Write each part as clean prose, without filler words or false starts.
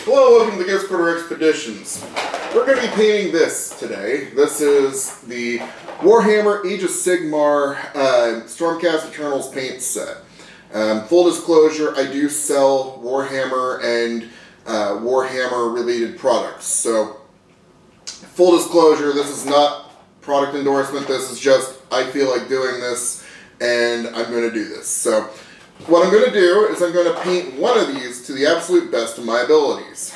Hello, welcome to the Ghost Quarter Expeditions. We're going to be painting this today. This is the Warhammer Age of Sigmar Stormcast Eternals paint set. Full disclosure, I do sell Warhammer and Warhammer related products. So, full disclosure, this is not product endorsement. This is just, I feel like doing this and I'm going to do this. So, what I'm going to do is I'm going to paint one of these to the absolute best of my abilities,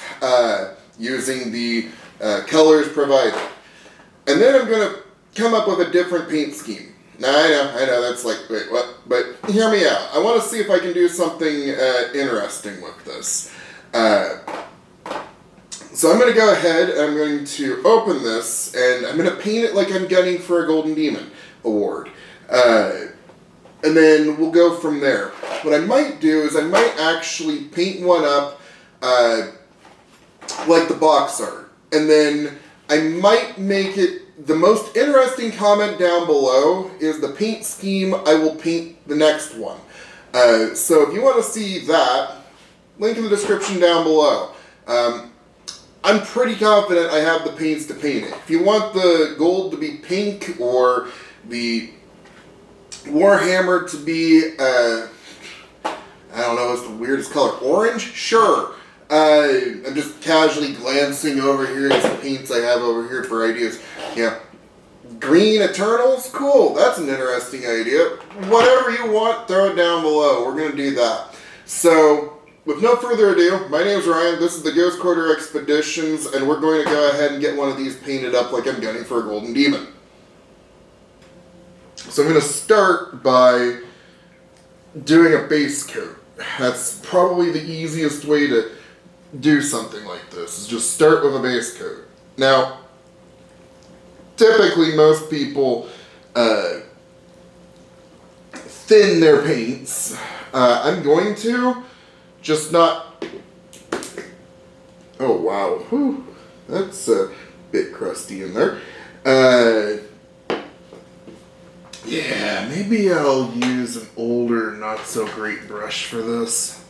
using the colors provided. And then I'm going to come up with a different paint scheme. Now, I know, that's like, wait, what? But hear me out. I want to see if I can do something interesting with this. So I'm going to go ahead and I'm going to open this, and I'm going to paint it like I'm gunning for a Golden Demon award. And then we'll go from there. What I might do is I might actually paint one up like the box art. And then I might make it, the most interesting comment down below is the paint scheme I will paint the next one. So if you want to see that, link in the description down below. I'm pretty confident I have the paints to paint it. If you want the gold to be pink or the Warhammer to be, I don't know, what's the weirdest color? Orange? Sure. I'm just casually glancing over here at some paints I have over here for ideas. Yeah. Green Eternals? Cool. That's an interesting idea. Whatever you want, throw it down below. We're going to do that. So, with no further ado, my name's Ryan. This is the Ghost Quarter Expeditions, and we're going to go ahead and get one of these painted up like I'm gunning for a Golden Demon. So I'm going to start by doing a base coat. That's probably the easiest way to do something like this, is just start with a base coat. Now, typically most people thin their paints. I'm going to, just not... Oh wow, whew. That's a bit crusty in there. Yeah, maybe I'll use an older, not-so-great brush for this.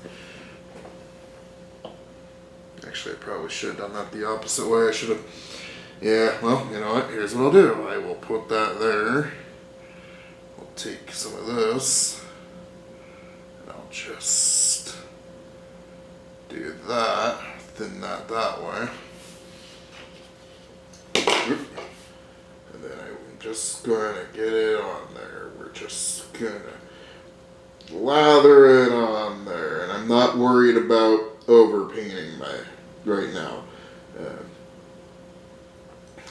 Actually, I probably should have done that the opposite way. I should have... Yeah, well, you know what? Here's what I'll do. I will put that there. I'll take some of this. And I'll just do that. Thin that way. Oop. And then I'm just going to get it on there. We're just going to lather it on there. And I'm not worried about overpainting right now.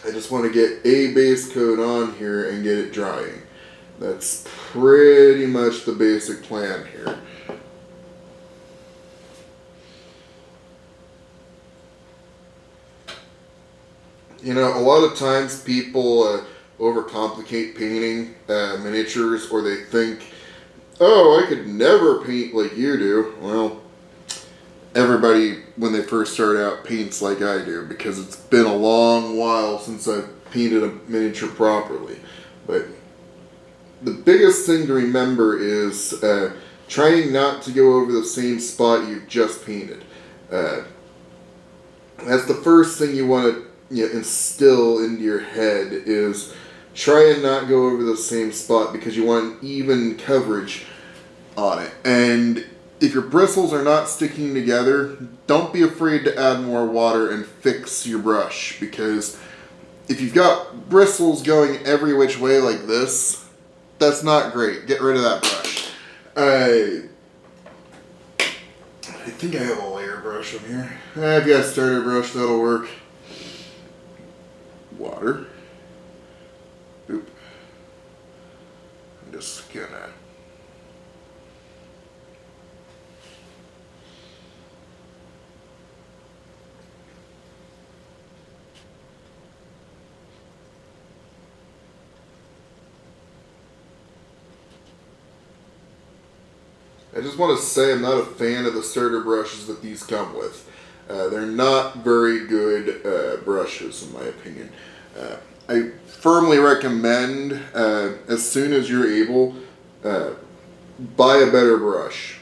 I just want to get a base coat on here and get it drying. That's pretty much the basic plan here. You know, a lot of times people overcomplicate painting miniatures, or they think, oh, I could never paint like you do. Well, everybody, when they first start out, paints like I do, because it's been a long while since I've painted a miniature properly. But the biggest thing to remember is trying not to go over the same spot you've just painted. That's the first thing you want to instill into your head, is try and not go over the same spot, because you want even coverage on it. And if your bristles are not sticking together, don't be afraid to add more water and fix your brush, because if you've got bristles going every which way like this, that's not great. Get rid of that brush. I think I have a layer brush in here. I've got a starter brush, that'll work. Water. Oop. I'm just gonna... I just want to say I'm not a fan of the starter brushes that these come with. They're not very good brushes, in my opinion. I firmly recommend, as soon as you're able, buy a better brush.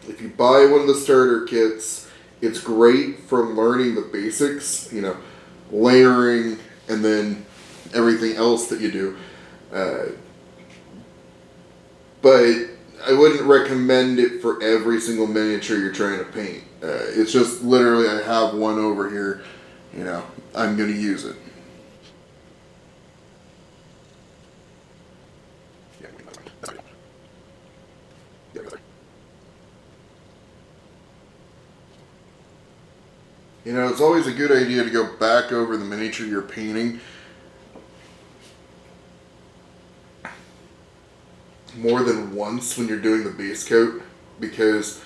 if you buy one of the starter kits, it's great for learning the basics, layering and then everything else that you do. But I wouldn't recommend it for every single miniature you're trying to paint. It's just literally, I have one over here, I'm going to use it. It's always a good idea to go back over the miniature you're painting more than once when you're doing the base coat, because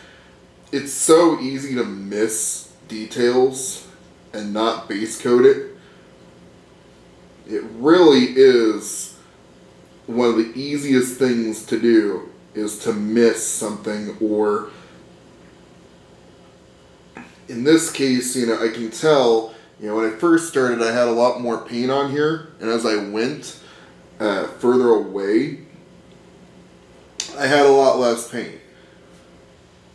it's so easy to miss details and not base coat it. It really is one of the easiest things to do, is to miss something, or in this case, I can tell, when I first started, I had a lot more paint on here, and as I went further away, I had a lot less paint,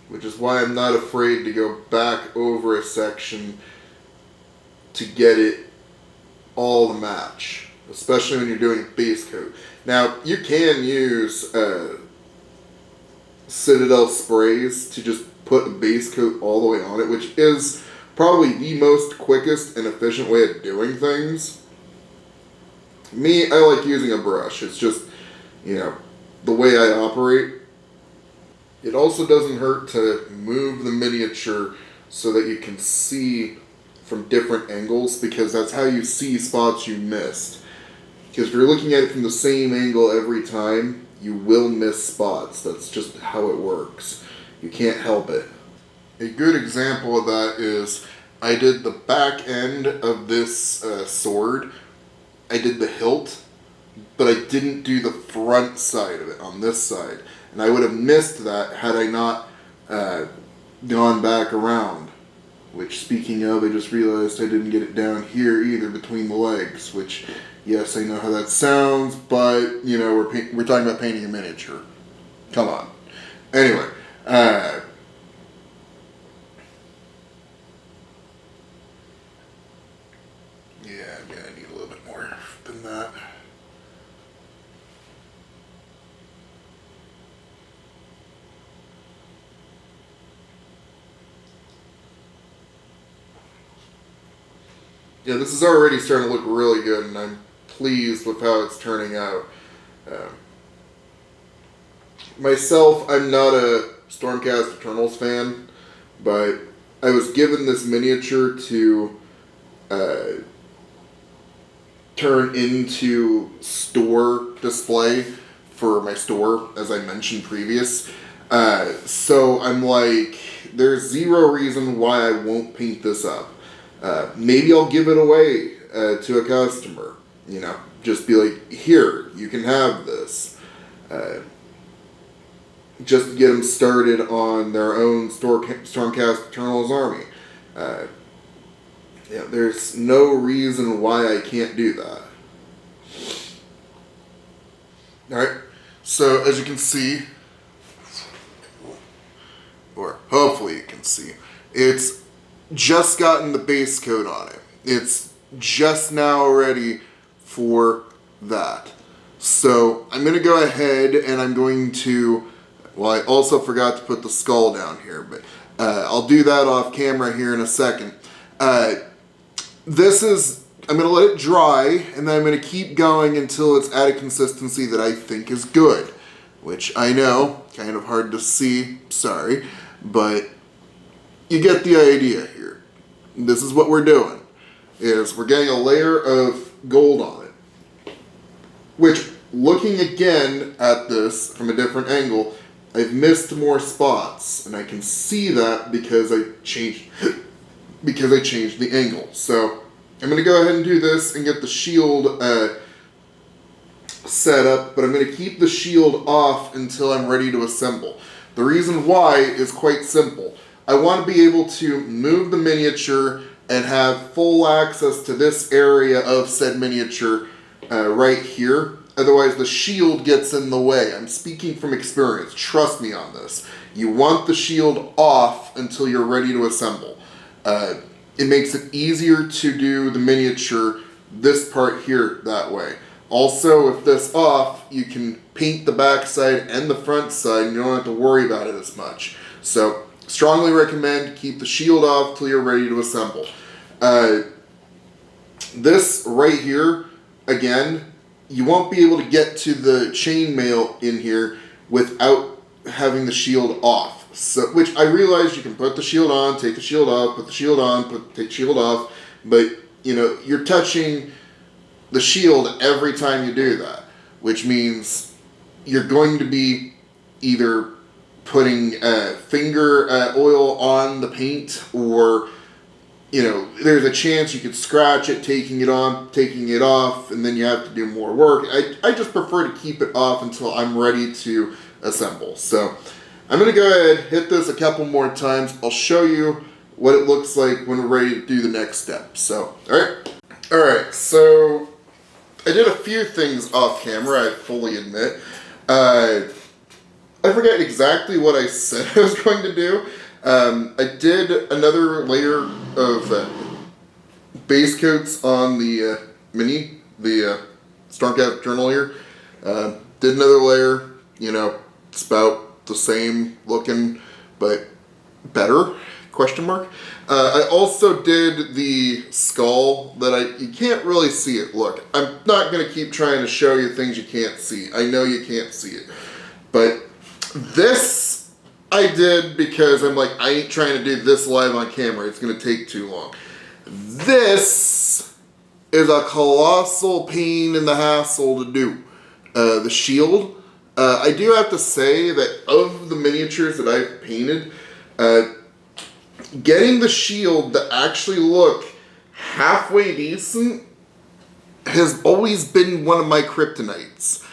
which is why I'm not afraid to go back over a section to get it all to match, especially when you're doing base coat. Now, you can use Citadel sprays to just put a base coat all the way on it, which is probably the most quickest and efficient way of doing things. Me, I like using a brush. It's just, the way I operate. It also doesn't hurt to move the miniature so that you can see from different angles, because that's how you see spots you missed. Because if you're looking at it from the same angle every time, you will miss spots. That's just how it works. You can't help it. A good example of that is, I did the back end of this sword. I did the hilt, but I didn't do the front side of it on this side. And I would have missed that had I not gone back around. Which, speaking of, I just realized I didn't get it down here either between the legs. Which, yes, I know how that sounds, but, we're talking about painting a miniature. Come on. Anyway, yeah, I'm going to need a little bit more than that. Yeah, this is already starting to look really good, and I'm pleased with how it's turning out. Myself, I'm not a Stormcast Eternals fan, but I was given this miniature to turn into store display for my store, as I mentioned previous. So I'm like, there's zero reason why I won't paint this up. Maybe I'll give it away to a customer, just be like, here, you can have this. Just to get them started on their own Stormcast Eternals army. There's no reason why I can't do that. Alright, so as you can see, or hopefully you can see, it's just gotten the base coat on it. It's just now ready for that. So I'm going to go ahead and I'm going to, well, I also forgot to put the skull down here, but I'll do that off camera here in a second. I'm going to let it dry, and then I'm going to keep going until it's at a consistency that I think is good. Which I know, kind of hard to see, sorry, but you get the idea here. This is what we're doing, is we're getting a layer of gold on it. Which, looking again at this from a different angle, I've missed more spots, and I can see that because I changed the angle. So I'm going to go ahead and do this and get the shield set up, but I'm going to keep the shield off until I'm ready to assemble. The reason why is quite simple. I want to be able to move the miniature and have full access to this area of said miniature right here. Otherwise, the shield gets in the way. I'm speaking from experience. Trust me on this. you want the shield off until you're ready to assemble. It makes it easier to do the miniature, this part here, that way. Also, with this off, you can paint the back side and the front side, and you don't have to worry about it as much. So, strongly recommend keep the shield off till you're ready to assemble. This right here, again, you won't be able to get to the chainmail in here without having the shield off. So, which I realize you can put the shield on, take the shield off, put the shield on, take the shield off, but you know, you're touching the shield every time you do that, which means you're going to be either putting finger oil on the paint, or you know, there's a chance you could scratch it taking it on, taking it off, and then you have to do more work. I just prefer to keep it off until I'm ready to assemble. So I'm going to go ahead, hit this a couple more times. I'll show you what it looks like when we're ready to do the next step. So, alright, so I did a few things off camera, I fully admit. I forget exactly what I said I was going to do. I did another layer of base coats on the the Stormcast journal here. Did another layer, you know, it's about the same looking, but better, question mark. I also did the skull that you can't really see it. Look, I'm not going to keep trying to show you things you can't see. I know you can't see it. But this I did because I'm like, I ain't trying to do this live on camera. It's going to take too long. This is a colossal pain in the hassle to do. The shield. I do have to say that of the miniatures that I've painted, getting the shield to actually look halfway decent has always been one of my kryptonites.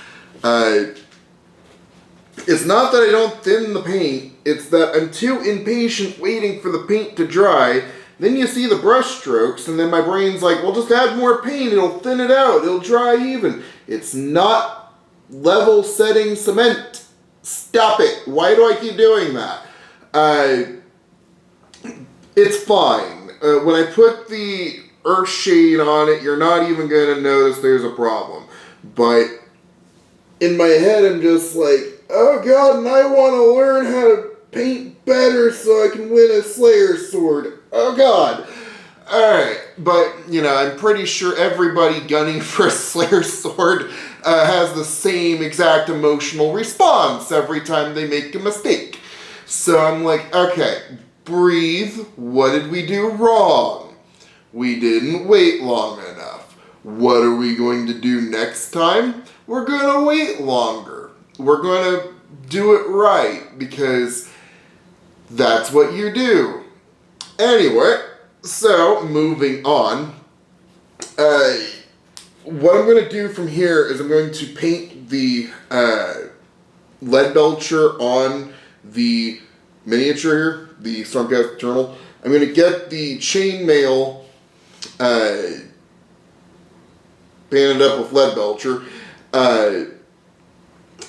It's not that I don't thin the paint, it's that I'm too impatient waiting for the paint to dry. Then you see the brush strokes, and then my brain's like, well, just add more paint, it'll thin it out, it'll dry even. It's not level setting cement. Stop it. Why do I keep doing that? It's fine. When I put the earth shade on it, you're not even going to notice there's a problem. But in my head, I'm just like, oh god, and I want to learn how to paint better so I can win a Slayer sword. Oh god. Alright, but, you know, I'm pretty sure everybody gunning for a Slayer sword has the same exact emotional response every time they make a mistake. So I'm like, okay, breathe. What did we do wrong? We didn't wait long enough. What are we going to do next time? We're going to wait longer. We're going to do it right, because that's what you do. Anyway, so moving on. What I'm going to do from here is I'm going to paint the lead belcher on the miniature here, the Stormcast journal. I'm going to get the chainmail painted up with lead belcher.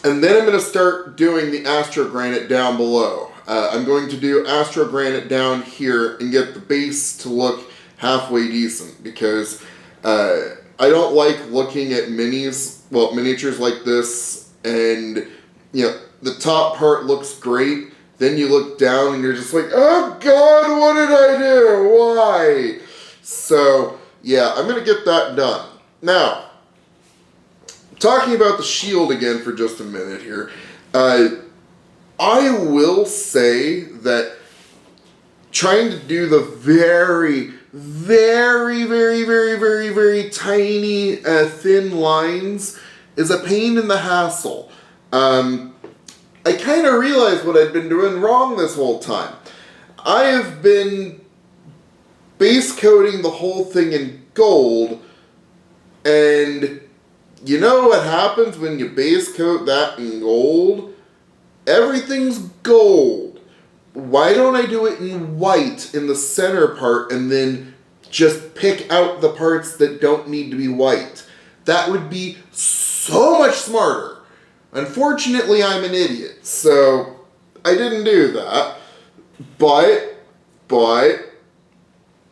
And then I'm going to start doing the Astro Granite down below. I'm going to do Astro Granite down here and get the base to look halfway decent, because I don't like looking at miniatures like this, and you know, the top part looks great, then you look down and you're just like, oh god, what did I do? Why? So yeah, I'm going to get that done. Now, talking about the shield again for just a minute here, I will say that trying to do the very tiny thin lines is a pain in the hassle. I kind of realized what I'd been doing wrong this whole time. I have been base coating the whole thing in gold, and you know what happens when you base coat that in gold? Everything's gold. Why don't I do it in white in the center part and then just pick out the parts that don't need to be white? That would be so much smarter. Unfortunately, I'm an idiot, so didn't do that. But,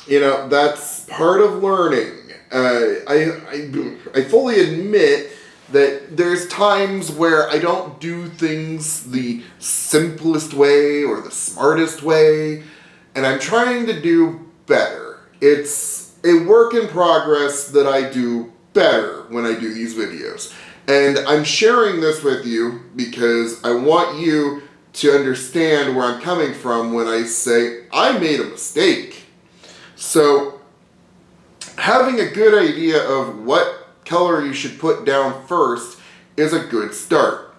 you know, that's part of learning. I fully admit that there's times where I don't do things the simplest way or the smartest way, and I'm trying to do better. It's a work in progress that I do better when I do these videos. And I'm sharing this with you because I want you to understand where I'm coming from when I say I made a mistake. So, having a good idea of what color you should put down first is a good start.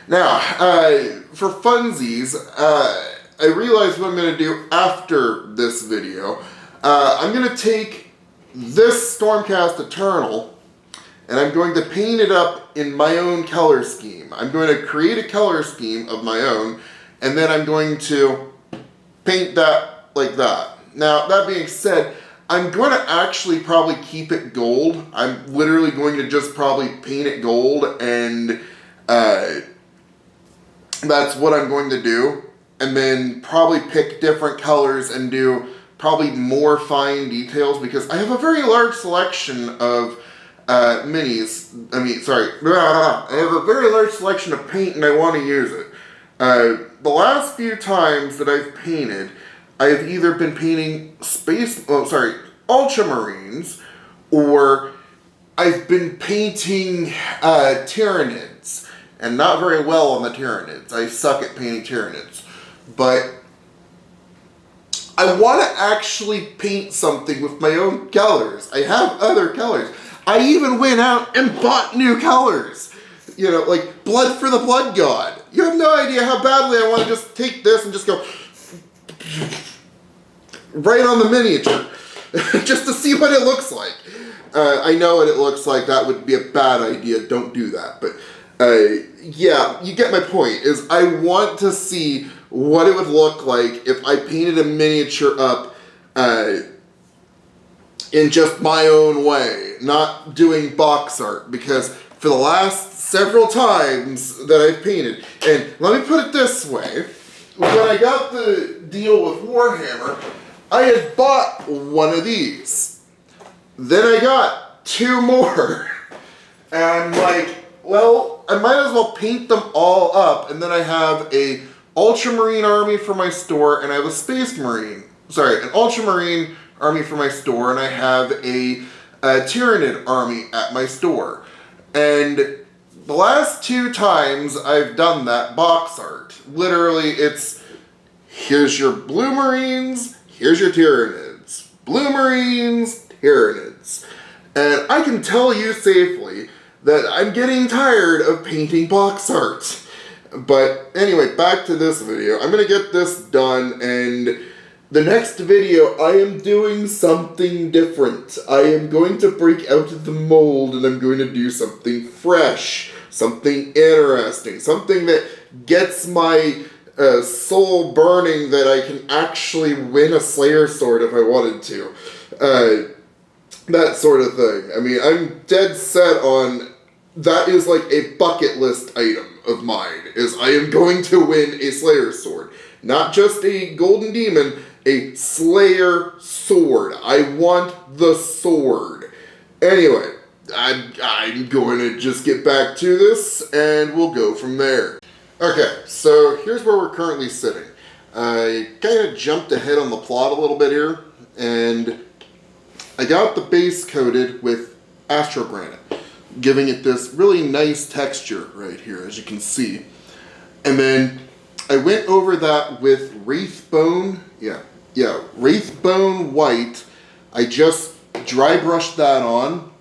Now, for funsies, I realized what I'm going to do after this video. I'm going to take this Stormcast Eternal and I'm going to paint it up in my own color scheme. I'm going to create a color scheme of my own, and then I'm going to paint that like that. Now, that being said, I'm going to actually probably keep it gold. I'm literally going to just probably paint it gold, and that's what I'm going to do. And then probably pick different colors and do probably more fine details, because I have a very large selection of minis. I have a very large selection of paint and I want to use it. The last few times that I've painted, I've either been painting ultramarines, or I've been painting Tyranids, and not very well on the Tyranids. I suck at painting Tyranids. But I want to actually paint something with my own colors. I have other colors. I even went out and bought new colors. You know, like Blood for the Blood God. You have no idea how badly I want to just take this and just go right on the miniature just to see what it looks like. I know what it looks like. That would be a bad idea. Don't do that. But yeah, you get my point. Is I want to see what it would look like if I painted a miniature up in just my own way, not doing box art, because for the last several times that I've painted, and let me put it this way, when I got the deal with Warhammer, I had bought one of these. Then I got two more. And I'm like, well, I might as well paint them all up, and then I have a Ultramarine army for my store, and I have an Ultramarine army for my store, and I have a Tyranid army at my store. And the last two times I've done that box art, literally it's, here's your Blue Marines, here's your Tyranids. Blue Marines, Tyranids. And I can tell you safely that I'm getting tired of painting box art. But anyway, back to this video. I'm going to get this done, and the next video I am doing something different. I am going to break out of the mold, and I'm going to do something fresh, something interesting, something that gets my soul burning that I can actually win a Slayer sword if I wanted to. That sort of thing. I mean, I'm dead set on, that is like a bucket list item of mine, is I am going to win a Slayer sword. Not just a golden demon, a Slayer sword. I want the sword. Anyway, I'm going to just get back to this, and we'll go from there. Okay, so here's where we're currently sitting. I kind of jumped ahead on the plot a little bit here, and I got the base coated with Astro Granite, giving it this really nice texture right here, as you can see. And then I went over that with Wraithbone, Wraithbone White. I just dry brushed that on,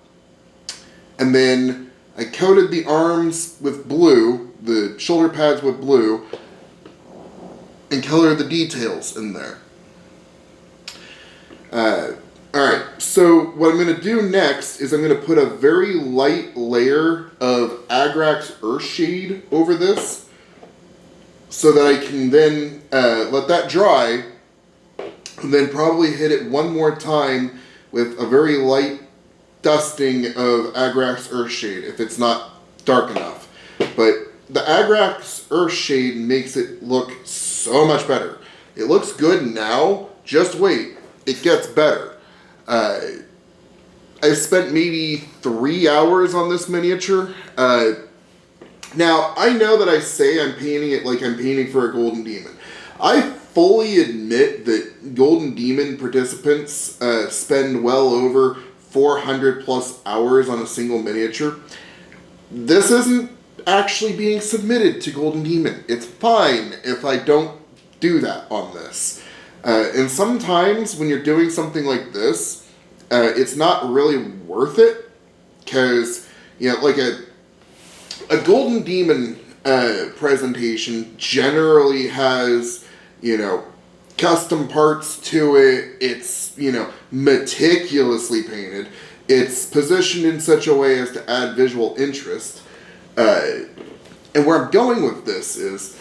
and then I coated the arms with blue, the shoulder pads with blue, and colored the details in there. Alright, so what I'm going to do next is I'm going to put a very light layer of Agrax Earthshade over this, so that I can then let that dry, and then probably hit it one more time with a very light dusting of Agrax Earthshade if it's not dark enough. But the Agrax Earthshade makes it look so much better. It looks good now, just wait, it gets better. I've spent maybe 3 hours on this miniature. Now, I know that I say I'm painting it like I'm painting for a Golden Demon. I fully admit that Golden Demon participants spend well over 400 plus hours on a single miniature. This isn't actually being submitted to Golden Demon. It's fine if I don't do that on this. And sometimes when you're doing something like this, it's not really worth it, because, you know, like a Golden Demon presentation generally has, you know, custom parts to it. It's, you know, meticulously painted. It's positioned in such a way as to add visual interest. And where I'm going with this is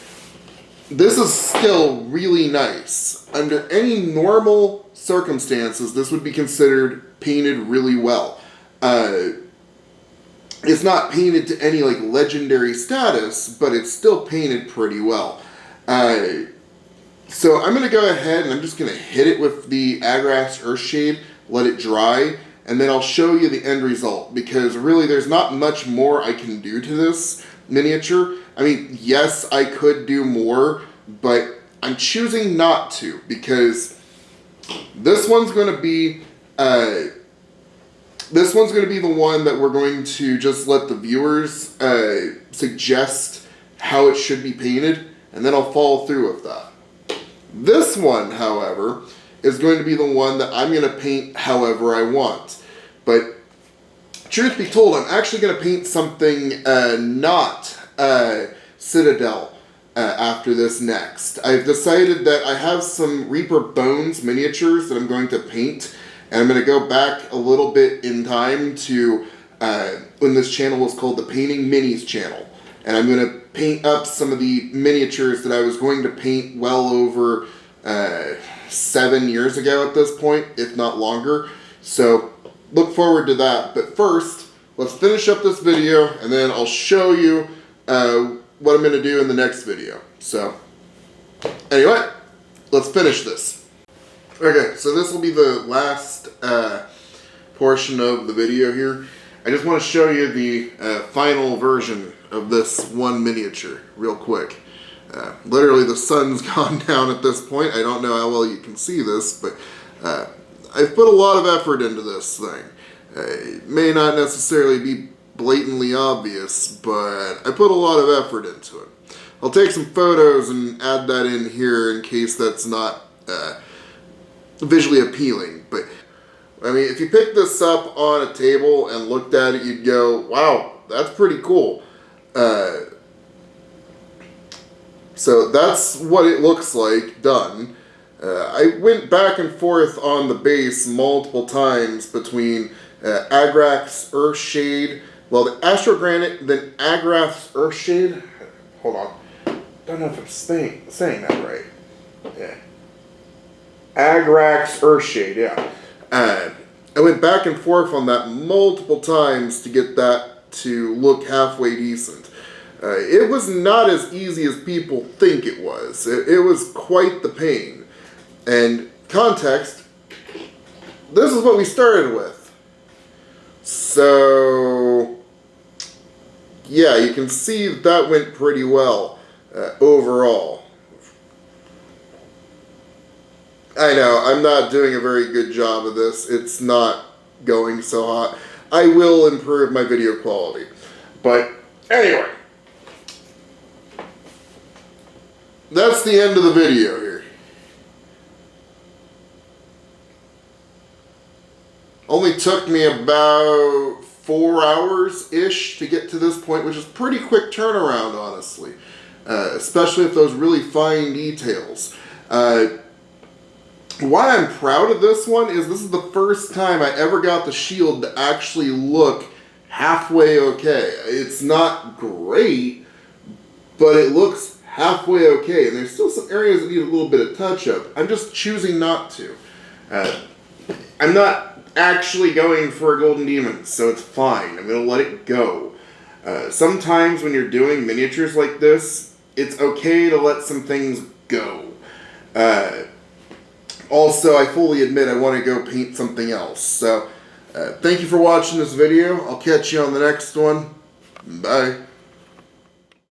still really nice. Under any normal circumstances, this would be considered painted really well. It's not painted to any like legendary status, but it's still painted pretty well. So I'm going to go ahead and I'm just going to hit it with the Agrax Earthshade, let it dry, and then I'll show you the end result, because really there's not much more I can do to this miniature. I mean, yes, I could do more, but I'm choosing not to, because this one's going to be the one that we're going to just let the viewers suggest how it should be painted, and then I'll follow through with that. This one, however, is going to be the one that I'm going to paint however I want. But truth be told, I'm actually going to paint something not Citadel after this next. I've decided that I have some Reaper Bones miniatures that I'm going to paint, and I'm going to go back a little bit in time to when this channel was called the Painting Minis channel. And I'm going to paint up some of the miniatures that I was going to paint well over 7 years ago at this point, if not longer. So look forward to that. But first, let's finish up this video, and then I'll show you what I'm going to do in the next video. So anyway, let's finish this. Okay, so this will be the last portion of the video here. I just want to show you the final version of this one miniature real quick. Literally the sun's gone down at this point. I don't know how well you can see this, but I've put a lot of effort into this thing. It may not necessarily be blatantly obvious, but I put a lot of effort into it. I'll take some photos and add that in here in case that's not visually appealing. But I mean, if you picked this up on a table and looked at it, you'd go, wow, that's pretty cool. So that's what it looks like done. I went back and forth on the base multiple times between Agrax Earthshade, well, the Astrogranite, then Agrax Earthshade. Hold on. Don't know if I'm saying that right. Yeah. Agrax Earthshade, yeah. I went back and forth on that multiple times to get that to look halfway decent. It was not as easy as people think it was. It was quite the pain. And context, this is what we started with. So, yeah, you can see that went pretty well overall. I know, I'm not doing a very good job of this. It's not going so hot. I will improve my video quality. But anyway, that's the end of the video here. Only took me about 4 hours-ish to get to this point, which is pretty quick turnaround, honestly. Especially with those really fine details. Why I'm proud of this one is this is the first time I ever got the shield to actually look halfway okay. It's not great, but it looks halfway okay. And there's still some areas that need a little bit of touch-up. I'm just choosing not to. I'm not actually going for a Golden Demon, so it's fine. I'm going to let it go. Sometimes when you're doing miniatures like this, it's okay to let some things go. Also, I fully admit I want to go paint something else. So, thank you for watching this video. I'll catch you on the next one. Bye.